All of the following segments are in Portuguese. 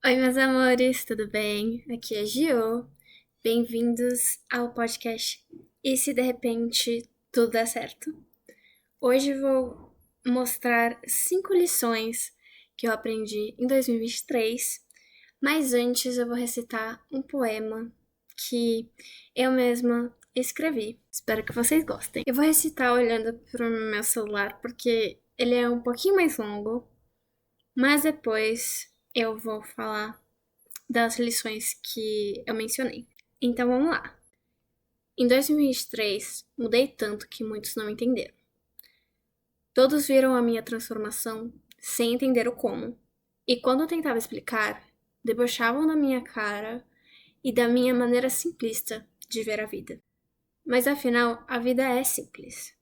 Oi, meus amores, tudo bem? Aqui é Gio. Bem-vindos ao podcast E se de repente tudo der certo? Hoje vou mostrar 5 lições que eu aprendi em 2023, mas antes eu vou recitar um poema que eu mesma escrevi. Espero que vocês gostem. Eu vou recitar olhando para o meu celular porque ele é um pouquinho mais longo, mas depois eu vou falar das lições que eu mencionei. Então vamos lá. Em 2023, mudei tanto que muitos não entenderam. Todos viram a minha transformação sem entender o como. E quando eu tentava explicar, debochavam da minha cara e da minha maneira simplista de ver a vida. Mas afinal, a vida é simples.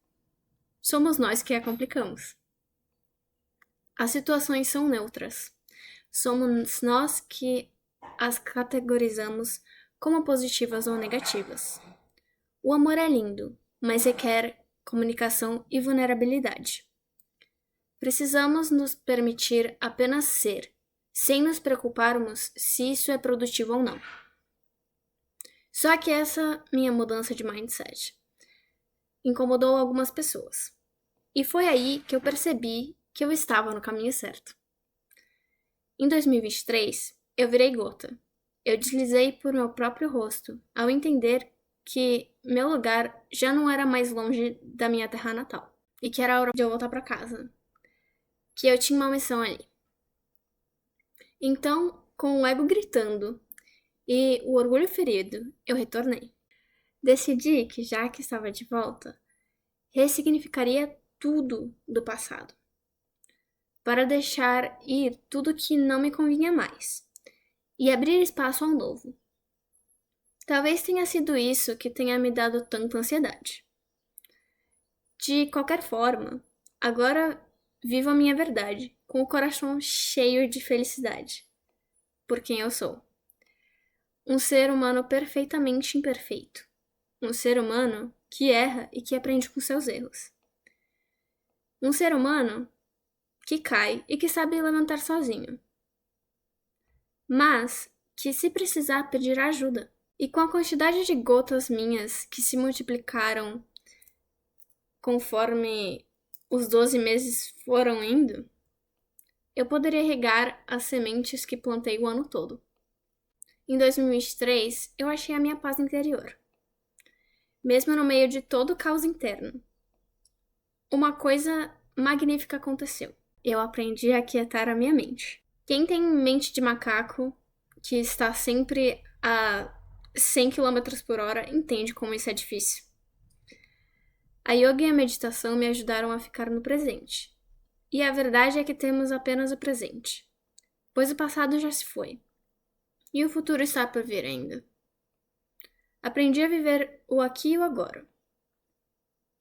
Somos nós que a complicamos. As situações são neutras. Somos nós que as categorizamos como positivas ou negativas. O amor é lindo, mas requer comunicação e vulnerabilidade. Precisamos nos permitir apenas ser, sem nos preocuparmos se isso é produtivo ou não. Só que essa minha mudança de mindset incomodou algumas pessoas. E foi aí que eu percebi que eu estava no caminho certo. Em 2023, eu virei gota. Eu deslizei por meu próprio rosto ao entender que meu lugar já não era mais longe da minha terra natal e que era hora de eu voltar para casa, que eu tinha uma missão ali. Então, com o ego gritando e o orgulho ferido, eu retornei. Decidi que, já que estava de volta, ressignificaria tudo do passado, para deixar ir tudo que não me convinha mais e abrir espaço ao novo. Talvez tenha sido isso que tenha me dado tanta ansiedade. De qualquer forma, agora vivo a minha verdade, com o coração cheio de felicidade, por quem eu sou. Um ser humano perfeitamente imperfeito. Um ser humano que erra e que aprende com seus erros. Um ser humano que cai e que sabe levantar sozinho. Mas que, se precisar, pedirá ajuda. E com a quantidade de gotas minhas que se multiplicaram conforme os 12 meses foram indo, eu poderia regar as sementes que plantei o ano todo. Em 2023, eu achei a minha paz interior, mesmo no meio de todo o caos interno. Uma coisa magnífica aconteceu. Eu aprendi a aquietar a minha mente. Quem tem mente de macaco, que está sempre a 100 km por hora, entende como isso é difícil. A yoga e a meditação me ajudaram a ficar no presente. E a verdade é que temos apenas o presente, pois o passado já se foi. E o futuro está por vir ainda. Aprendi a viver o aqui e o agora.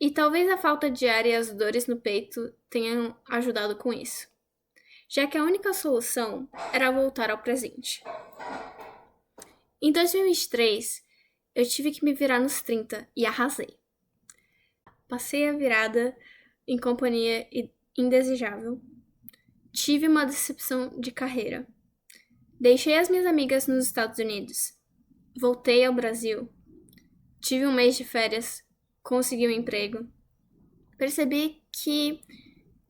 E talvez a falta de ar e as dores no peito tenham ajudado com isso, já que a única solução era voltar ao presente. Em 2023, eu tive que me virar nos 30 e arrasei. Passei a virada em companhia indesejável. Tive uma decepção de carreira. Deixei as minhas amigas nos Estados Unidos. Voltei ao Brasil. Tive um mês de férias. Consegui um emprego. Percebi que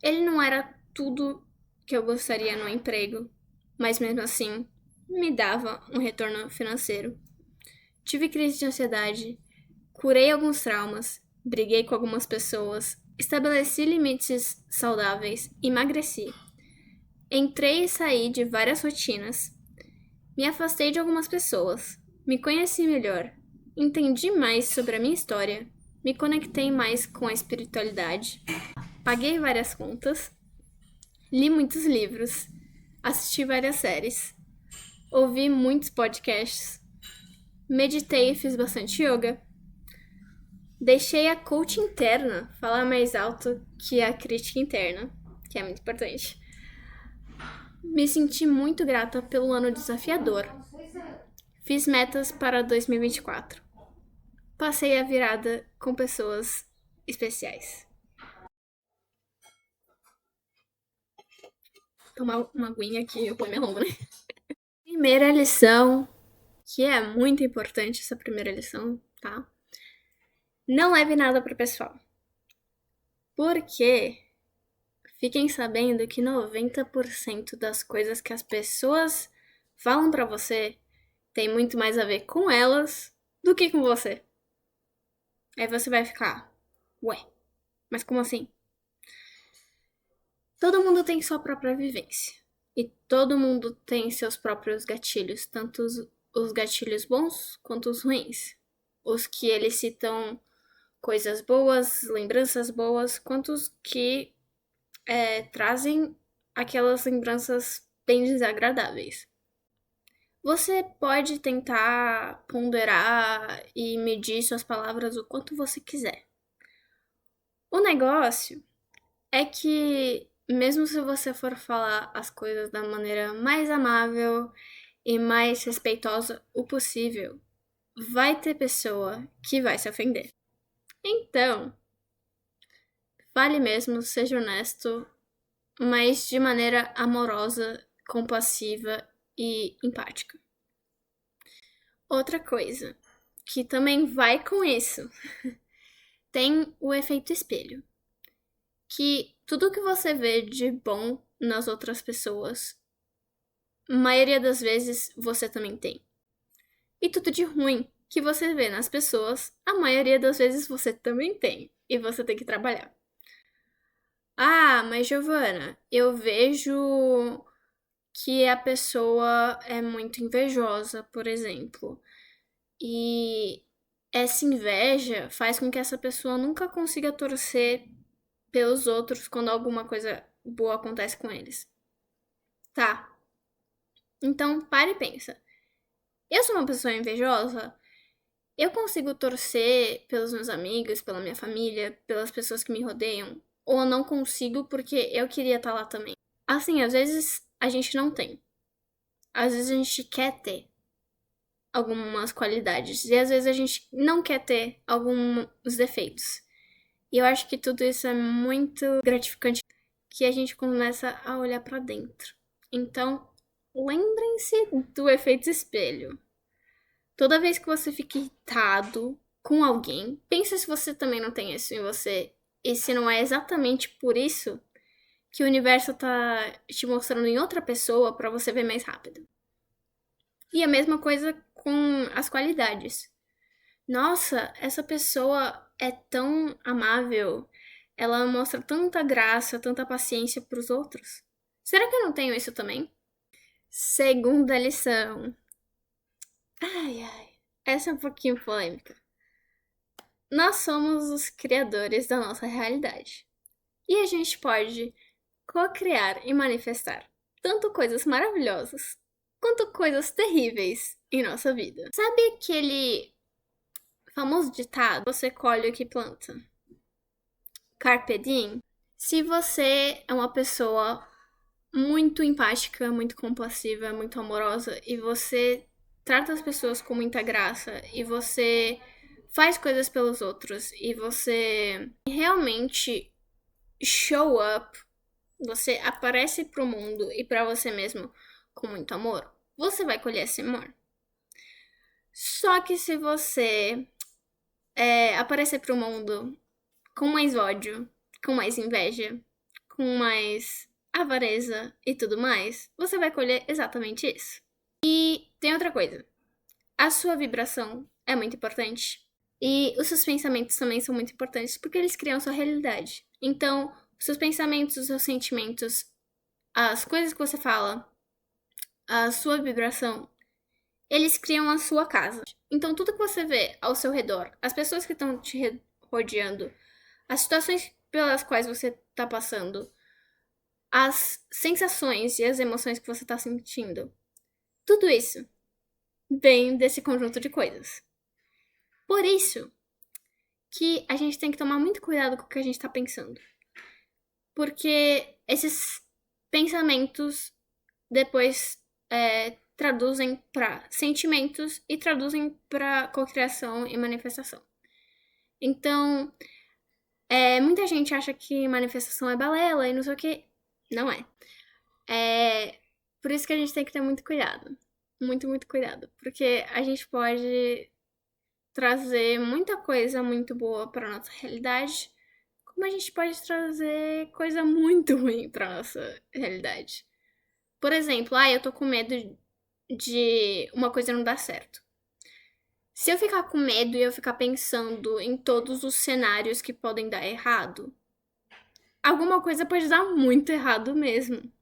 ele não era tudo que eu gostaria no emprego, mas mesmo assim me dava um retorno financeiro. Tive crise de ansiedade. Curei alguns traumas. Briguei com algumas pessoas. Estabeleci limites saudáveis. Emagreci. Entrei e saí de várias rotinas. Me afastei de algumas pessoas. Me conheci melhor. Entendi mais sobre a minha história. Me conectei mais com a espiritualidade. Paguei várias contas. Li muitos livros. Assisti várias séries. Ouvi muitos podcasts. Meditei e fiz bastante yoga. Deixei a coach interna falar mais alto que a crítica interna, que é muito importante. Me senti muito grata pelo ano desafiador. Fiz metas para 2024. Passei a virada com pessoas especiais. Tomar uma aguinha aqui, o poema é longo, né? Primeira lição, que é muito importante essa primeira lição, tá? Não leve nada pro pessoal. Porque fiquem sabendo que 90% das coisas que as pessoas falam pra você tem muito mais a ver com elas do que com você. Aí você vai ficar, ué, mas como assim? Todo mundo tem sua própria vivência. E todo mundo tem seus próprios gatilhos, tanto os gatilhos bons quanto os ruins. Os que eles citam coisas boas, lembranças boas, quanto os que trazem aquelas lembranças bem desagradáveis. Você pode tentar ponderar e medir suas palavras o quanto você quiser. O negócio é que, mesmo se você for falar as coisas da maneira mais amável e mais respeitosa o possível, vai ter pessoa que vai se ofender. Então, fale mesmo, seja honesto, mas de maneira amorosa, compassiva e empática. Outra coisa, que também vai com isso, tem o efeito espelho. Que tudo que você vê de bom nas outras pessoas, a maioria das vezes você também tem. E tudo de ruim que você vê nas pessoas, a maioria das vezes você também tem. E você tem que trabalhar. Ah, mas Giovana, eu vejo que a pessoa é muito invejosa, por exemplo. E essa inveja faz com que essa pessoa nunca consiga torcer pelos outros quando alguma coisa boa acontece com eles. Tá. Então, para e pensa. Eu sou uma pessoa invejosa? Eu consigo torcer pelos meus amigos, pela minha família, pelas pessoas que me rodeiam? Ou eu não consigo porque eu queria estar lá também? Assim, às vezes a gente não tem. Às vezes a gente quer ter algumas qualidades. E às vezes a gente não quer ter alguns defeitos. E eu acho que tudo isso é muito gratificante, que a gente começa a olhar pra dentro. Então, lembrem-se do efeito espelho. Toda vez que você fica irritado com alguém, pensa se você também não tem isso em você. E se não é exatamente por isso que o universo tá te mostrando em outra pessoa pra você ver mais rápido. E a mesma coisa com as qualidades. Nossa, essa pessoa é tão amável, ela mostra tanta graça, tanta paciência pros outros. Será que eu não tenho isso também? Segunda lição. Ai, essa é um pouquinho polêmica. Nós somos os criadores da nossa realidade. E a gente pode co-criar e manifestar tanto coisas maravilhosas quanto coisas terríveis em nossa vida. Sabe aquele famoso ditado, você colhe o que planta? Carpe diem. Se você é uma pessoa muito empática, muito compassiva, muito amorosa e você trata as pessoas com muita graça e você faz coisas pelos outros e você realmente show up, você aparece pro mundo e pra você mesmo com muito amor, você vai colher esse amor. Só que se você aparecer pro mundo com mais ódio, com mais inveja, com mais avareza e tudo mais, você vai colher exatamente isso. E tem outra coisa. A sua vibração é muito importante. E os seus pensamentos também são muito importantes, porque eles criam sua realidade. Então, os seus pensamentos, os seus sentimentos, as coisas que você fala, a sua vibração, eles criam a sua casa. Então, tudo que você vê ao seu redor, as pessoas que estão te rodeando, as situações pelas quais você está passando, as sensações e as emoções que você está sentindo, tudo isso vem desse conjunto de coisas. Por isso que a gente tem que tomar muito cuidado com o que a gente está pensando. Porque esses pensamentos depois traduzem para sentimentos e traduzem para cocriação e manifestação. Então, muita gente acha que manifestação é balela e não sei o que. Não é. Por isso que a gente tem que ter muito cuidado. muito, muito cuidado, porque a gente pode trazer muita coisa muito boa para nossa realidade, como a gente pode trazer coisa muito ruim para nossa realidade. Por exemplo, eu tô com medo de uma coisa não dar certo. Se eu ficar com medo e eu ficar pensando em todos os cenários que podem dar errado, alguma coisa pode dar muito errado mesmo.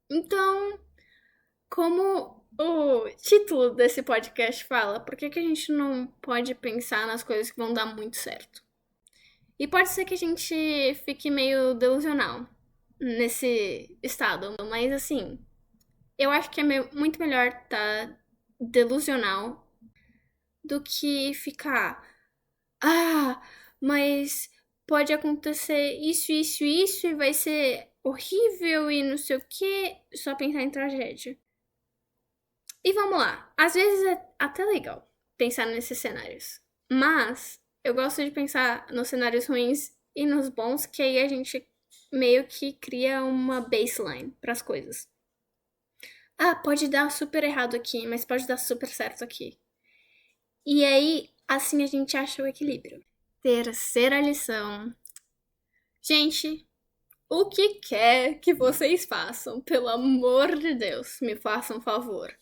Então, como o título desse podcast fala, por que a gente não pode pensar nas coisas que vão dar muito certo? E pode ser que a gente fique meio delusional nesse estado, mas assim, eu acho que é muito melhor estar delusional do que ficar, mas pode acontecer isso e vai ser horrível e não sei o que, só pensar em tragédia. E vamos lá, às vezes é até legal pensar nesses cenários, mas eu gosto de pensar nos cenários ruins e nos bons, que aí a gente meio que cria uma baseline para as coisas. Pode dar super errado aqui, mas pode dar super certo aqui. E aí, assim a gente acha o equilíbrio. Terceira lição. Gente, o que quer que vocês façam, pelo amor de Deus, me façam um favor.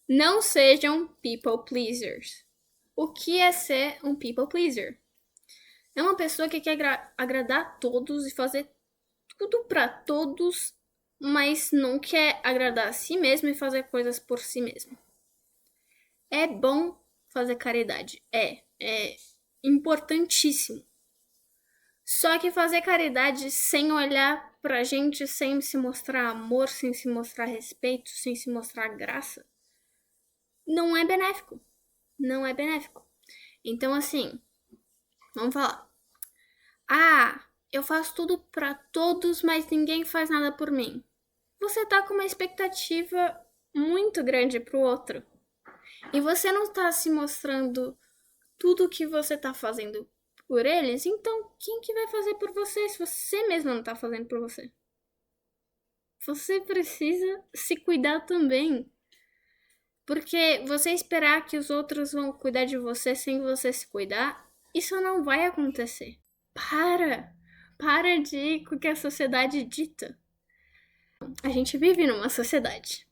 Não sejam people pleasers. O que é ser um people pleaser? É uma pessoa que quer agradar a todos e fazer tudo pra todos, mas não quer agradar a si mesmo e fazer coisas por si mesmo. É bom fazer caridade. É importantíssimo. Só que fazer caridade sem olhar pra gente, sem se mostrar amor, sem se mostrar respeito, sem se mostrar graça, não é benéfico. Não é benéfico. Então, assim, vamos falar. Eu faço tudo pra todos, mas ninguém faz nada por mim. Você tá com uma expectativa muito grande pro outro. E você não tá se mostrando tudo que você tá fazendo por eles, então quem que vai fazer por você se você mesmo não tá fazendo por você? Você precisa se cuidar também. Porque você esperar que os outros vão cuidar de você sem você se cuidar, isso não vai acontecer. Para de ir com o que a sociedade dita. A gente vive numa sociedade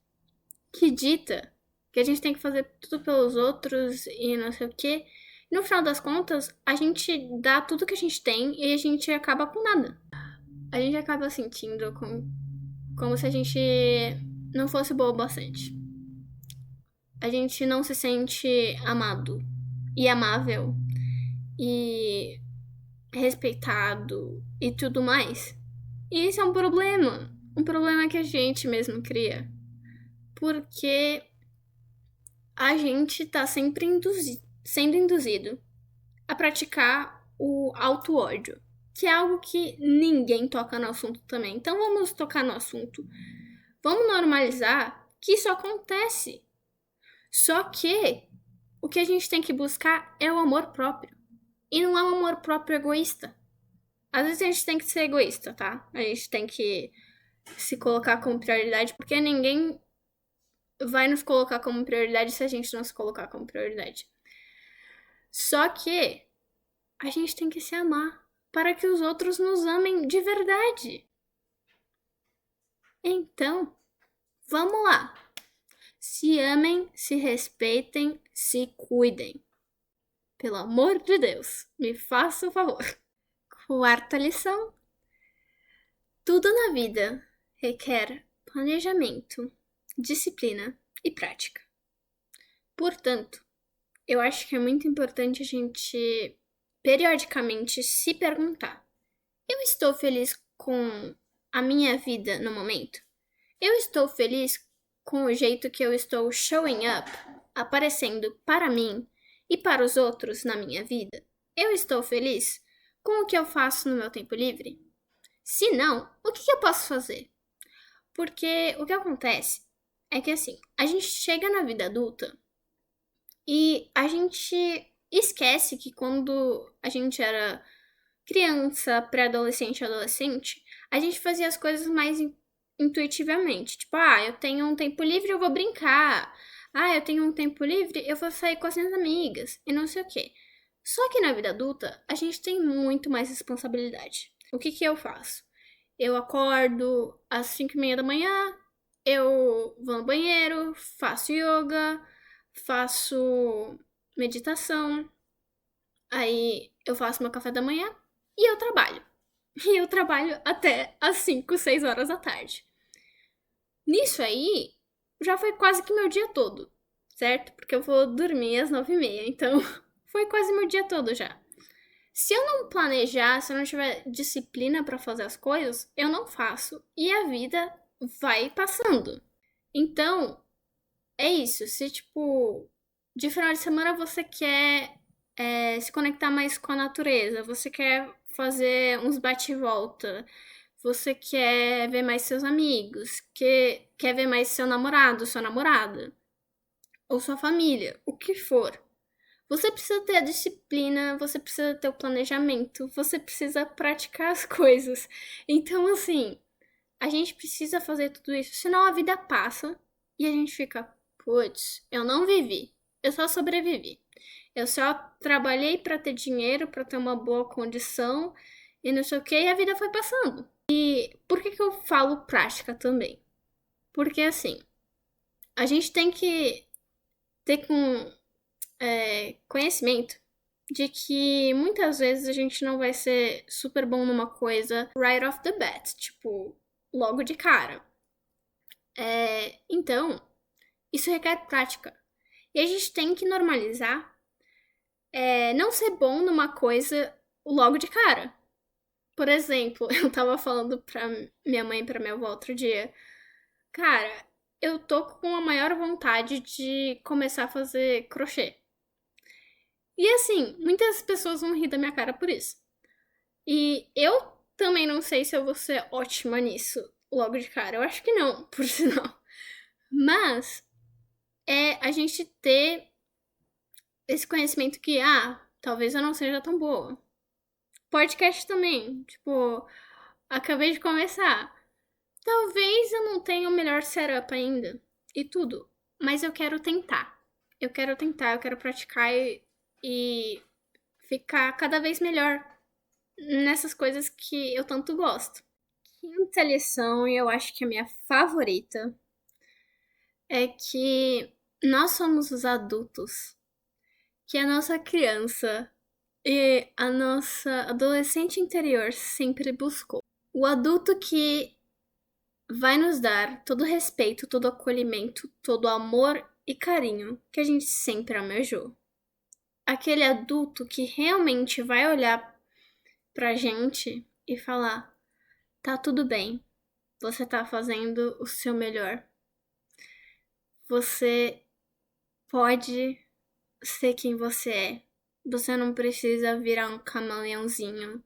que dita que a gente tem que fazer tudo pelos outros e não sei o quê. E no final das contas, a gente dá tudo que a gente tem e a gente acaba com nada. A gente acaba sentindo como se a gente não fosse boa o bastante. A gente não se sente amado e amável e respeitado e tudo mais. E isso é um problema. Um problema que a gente mesmo cria. Porque a gente tá sempre sendo induzido a praticar o auto-ódio, que é algo que ninguém toca no assunto também. Então vamos tocar no assunto. Vamos normalizar que isso acontece. Só que o que a gente tem que buscar é o amor próprio. E não é um amor próprio egoísta. Às vezes a gente tem que ser egoísta, tá? A gente tem que se colocar como prioridade, porque ninguém vai nos colocar como prioridade se a gente não se colocar como prioridade. Só que a gente tem que se amar para que os outros nos amem de verdade. Então, vamos lá. Se amem, se respeitem, se cuidem. Pelo amor de Deus, me faça o favor. Quarta lição. Tudo na vida requer planejamento, disciplina e prática. Portanto, eu acho que é muito importante a gente periodicamente se perguntar: eu estou feliz com a minha vida no momento? Eu estou feliz com o jeito que eu estou showing up, aparecendo para mim e para os outros na minha vida? Eu estou feliz com o que eu faço no meu tempo livre? Se não, o que eu posso fazer? Porque o que acontece é que assim, a gente chega na vida adulta e a gente esquece que quando a gente era criança, pré-adolescente, adolescente, a gente fazia as coisas mais intuitivamente. Tipo, eu tenho um tempo livre, eu vou brincar. Eu tenho um tempo livre, eu vou sair com as minhas amigas. E não sei o quê. Só que na vida adulta, a gente tem muito mais responsabilidade. O que eu faço? Eu acordo às 5:30 da manhã, eu vou no banheiro, faço yoga, faço meditação, aí eu faço meu café da manhã e eu trabalho. E eu trabalho até às 5, 6 horas da tarde. Nisso aí, já foi quase que meu dia todo, certo? Porque eu vou dormir às 9:30, então foi quase meu dia todo já. Se eu não planejar, se eu não tiver disciplina pra fazer as coisas, eu não faço e a vida vai passando. Então, é isso. Se, tipo, de final de semana você quer se conectar mais com a natureza, você quer fazer uns bate e volta, você quer ver mais seus amigos, quer ver mais seu namorado, sua namorada, ou sua família, o que for. Você precisa ter a disciplina, você precisa ter o planejamento, você precisa praticar as coisas. Então, assim, a gente precisa fazer tudo isso, senão a vida passa e a gente fica, putz, eu não vivi, eu só sobrevivi. Eu só trabalhei para ter dinheiro, para ter uma boa condição e não sei o que, e a vida foi passando. E por que eu falo prática também? Porque assim, a gente tem que ter conhecimento de que muitas vezes a gente não vai ser super bom numa coisa right off the bat, tipo, logo de cara. Então, isso requer prática. E a gente tem que normalizar não ser bom numa coisa logo de cara. Por exemplo, eu tava falando pra minha mãe e pra minha avó outro dia, cara, eu tô com a maior vontade de começar a fazer crochê. E assim, muitas pessoas vão rir da minha cara por isso. E eu também não sei se eu vou ser ótima nisso logo de cara. Eu acho que não, por sinal. Mas é a gente ter esse conhecimento que, talvez eu não seja tão boa. Podcast também, tipo, acabei de começar. Talvez eu não tenha o melhor setup ainda e tudo, mas eu quero tentar. Eu quero praticar e ficar cada vez melhor nessas coisas que eu tanto gosto. Quinta lição, e eu acho que é a minha favorita, é que nós somos os adultos que a nossa criança e a nossa adolescente interior sempre buscou. O adulto que vai nos dar todo o respeito, todo o acolhimento, todo o amor e carinho que a gente sempre almejou. Aquele adulto que realmente vai olhar pra gente e falar: tá tudo bem, você tá fazendo o seu melhor. Você pode ser quem você é. Você não precisa virar um camaleãozinho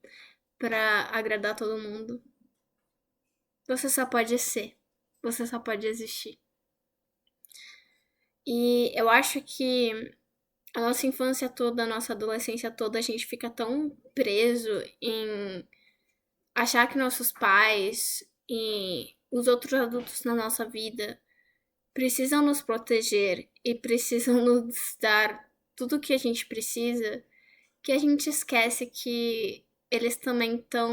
pra agradar todo mundo. Você só pode ser. Você só pode existir. E eu acho que a nossa infância toda, a nossa adolescência toda, a gente fica tão preso em achar que nossos pais e os outros adultos na nossa vida precisam nos proteger e precisam nos dar tudo o que a gente precisa, que a gente esquece que eles também estão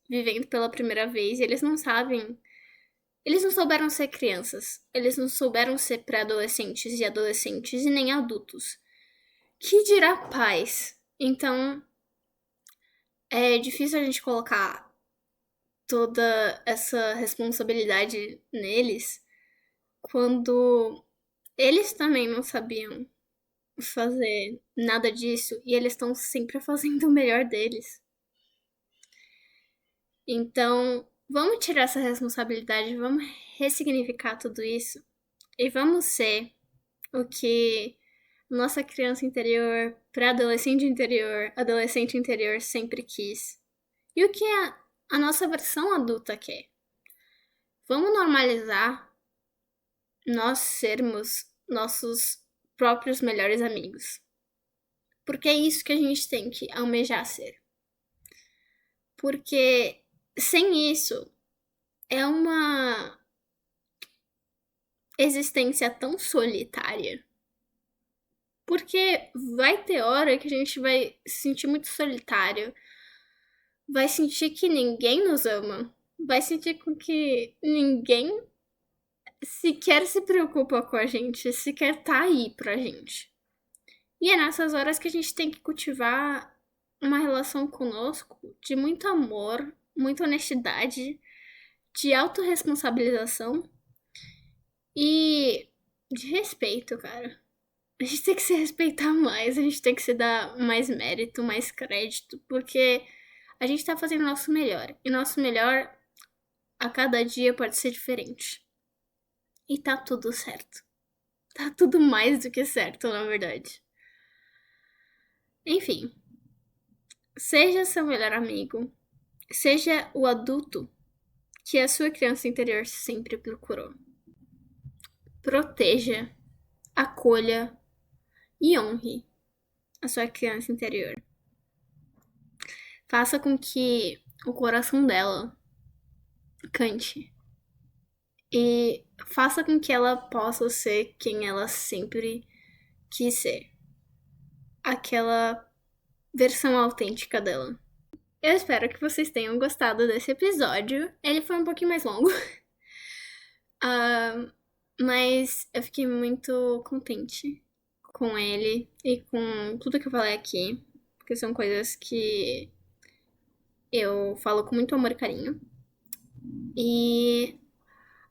vivendo pela primeira vez e eles não sabem. Eles não souberam ser crianças, eles não souberam ser pré-adolescentes e adolescentes e nem adultos. Que dirá pais? Então, é difícil a gente colocar toda essa responsabilidade neles quando eles também não sabiam fazer nada disso e eles estão sempre fazendo o melhor deles. Então, vamos tirar essa responsabilidade, vamos ressignificar tudo isso e vamos ser o que nossa criança interior, adolescente interior sempre quis. E o que a nossa versão adulta quer. Vamos normalizar nós sermos nossos próprios melhores amigos. Porque é isso que a gente tem que almejar ser. Porque sem isso, é uma existência tão solitária. Porque vai ter hora que a gente vai se sentir muito solitário, vai sentir que ninguém nos ama, vai sentir com que ninguém sequer se preocupa com a gente, sequer tá aí pra gente. E é nessas horas que a gente tem que cultivar uma relação conosco de muito amor, muita honestidade, de autorresponsabilização e de respeito, cara. A gente tem que se respeitar mais, a gente tem que se dar mais mérito, mais crédito, porque a gente tá fazendo o nosso melhor. E nosso melhor a cada dia pode ser diferente. E tá tudo certo. Tá tudo mais do que certo, na verdade. Enfim, seja seu melhor amigo, seja o adulto que a sua criança interior sempre procurou. Proteja, acolha e honre a sua criança interior. Faça com que o coração dela cante e faça com que ela possa ser quem ela sempre quis ser. Aquela versão autêntica dela. Eu espero que vocês tenham gostado desse episódio. Ele foi um pouquinho mais longo. Mas eu fiquei muito contente com ele e com tudo que eu falei aqui. Porque são coisas que eu falo com muito amor e carinho. E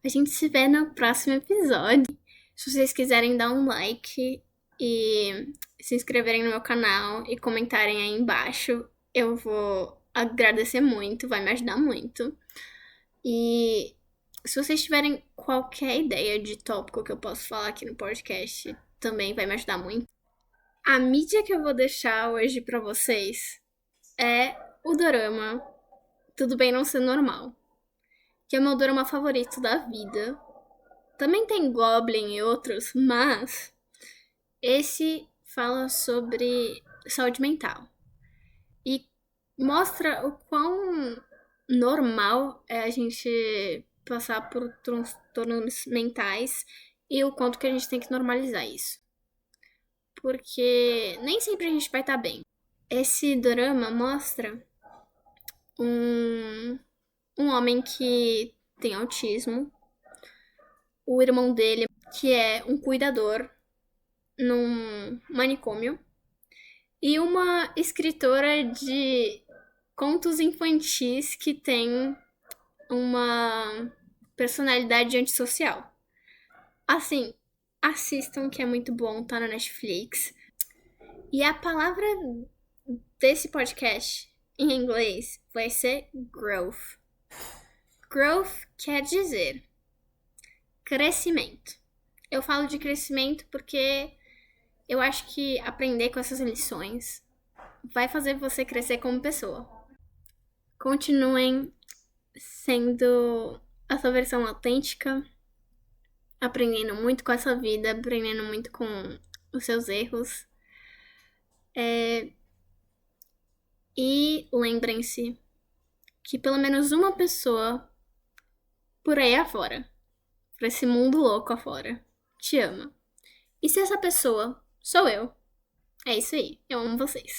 a gente se vê no próximo episódio. Se vocês quiserem dar um like e se inscreverem no meu canal e comentarem aí embaixo, eu vou agradecer muito, vai me ajudar muito. E se vocês tiverem qualquer ideia de tópico que eu posso falar aqui no podcast, também vai me ajudar muito. A mídia que eu vou deixar hoje pra vocês é o dorama Tudo Bem Não Ser Normal, que é o meu dorama favorito da vida. Também tem Goblin e outros, mas esse fala sobre saúde mental e mostra o quão normal é a gente passar por transtornos mentais e o quanto que a gente tem que normalizar isso. Porque nem sempre a gente vai estar bem. Esse dorama mostra um homem que tem autismo, o irmão dele, que é um cuidador num manicômio, e uma escritora de contos infantis que tem uma personalidade antissocial. Assim, assistam que é muito bom, tá na Netflix. E a palavra desse podcast em inglês vai ser growth. Growth quer dizer crescimento. Eu falo de crescimento porque eu acho que aprender com essas lições vai fazer você crescer como pessoa. Continuem sendo a sua versão autêntica, aprendendo muito com essa vida, aprendendo muito com os seus erros. E lembrem-se que pelo menos uma pessoa por aí afora, por esse mundo louco afora, te ama. E se essa pessoa sou eu, é isso aí, eu amo vocês.